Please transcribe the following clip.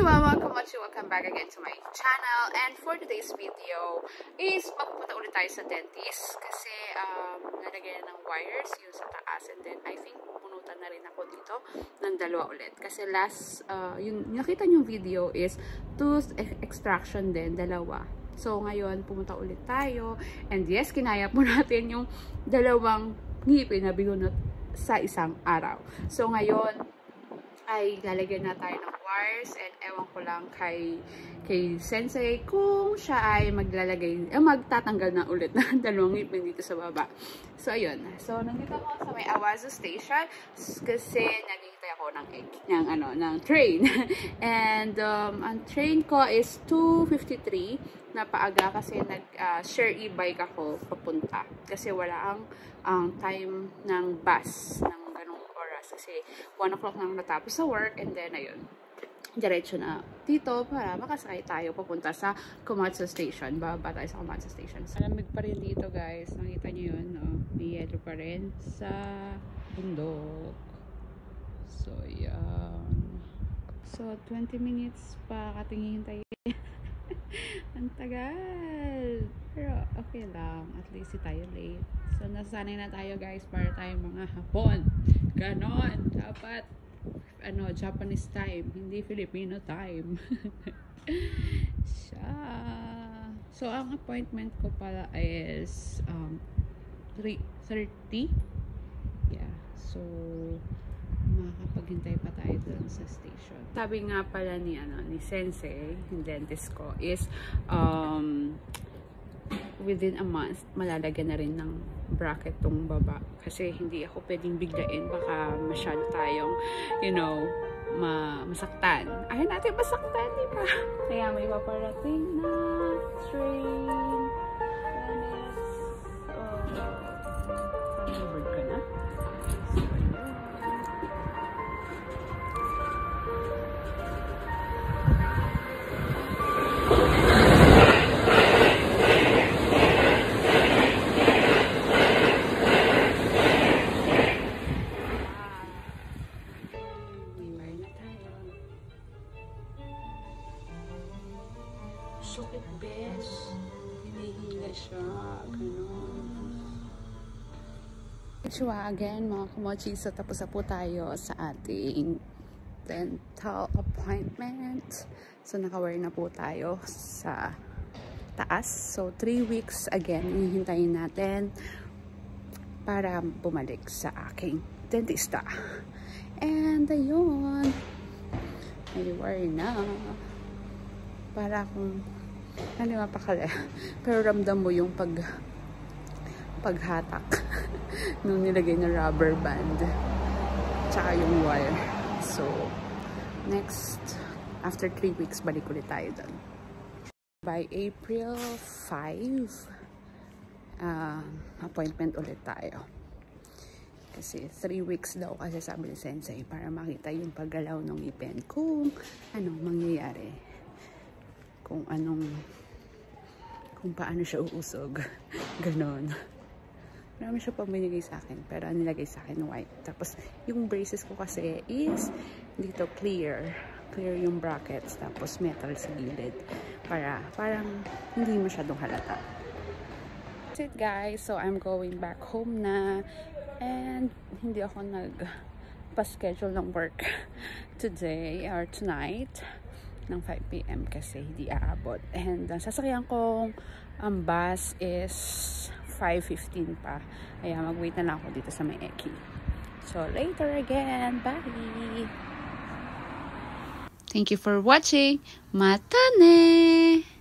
Konnichiwa, welcome back again to my channel. And for today's video is magpupunta ulit tayo sa dentist kasi nalagyan na ng wires yung sa taas, and then I think punutan na rin ako dito ng dalawa ulit kasi last yung nakita niyong video is tooth extraction din, dalawa. So ngayon pumunta ulit tayo, and yes, kinaya po natin yung dalawang ngipin na binunot sa isang araw. So ngayon ay lalagyan na tayo ng wires, and ewan ko lang kay Sensei kung siya ay magtatanggal na ulit ng dalawang ngipin dito sa baba. So ayun. So nandito ako sa may Awazu Station kasi naghihintay ako ng train. And ang train ko is 2:53 na paaga kasi nag-share e-bike ako papunta kasi wala ang time ng bus ng kasi 1 o'clock nang natapos sa work, and then ayun, diretso na dito para makasakay tayo papunta sa Komatsu Station. Bababa tayo sa Komatsu Station. Malamig pa rin dito, guys. Nakita nyo yun, no? May yellow pa rin sa bundok. So yan. So 20 minutes pa katingin tayo. Ang tagal, pero okay lang, at least tayo late. So nasanay na tayo, guys, para tayo mga Hapon. Ganon, dapat Japanese time, hindi Filipino time. Siya. So ang appointment ko pala is 3:30. Yeah, so makapaghintay pa tayo dun sa station. Sabi nga pala ni Sensei, yung dentist ko, is within a month malalagyan na rin ng bracket tong baba kasi hindi ako pwedeng biglain, baka masyado tayong masaktan. Ayaw natin masaktan, diba? Kaya may paparating na train. Bird ka na. Sakit, bes. Hinihinga siya. Ganon. Konnichiwa again, mga kumochi. So tapos na po tayo sa ating dental appointment. So naka-wear na po tayo sa taas. So 3 weeks again, hihintayin natin para bumalik sa aking dentista. And ayun, may worry na. Para kung mapakala. Pero ramdam mo yung paghatak nung nilagay na rubber band tsaka yung wire. So next, after 3 weeks, balik ulit tayo doon. By April 5 appointment ulit tayo. Kasi 3 weeks daw kasi sabi ni Sensei para makita yung paggalaw ng ngipin kung anong mangyayari, kung paano siya uusog. Ganon. Marami siya pa binigay sa akin, pero nilagay sa akin white. Tapos yung braces ko kasi is dito clear yung brackets, tapos metal sa gilid para parang hindi masyadong halata. That's it, guys. So I'm going back home na, and hindi ako nagpa-schedule ng work today or tonight ng 5 PM kasi hindi aabot. And sasakyan kong bus is 5:15 pa. Kaya mag-wait na lang ako dito sa may Eki. So later again. Bye! Thank you for watching. Mata ne!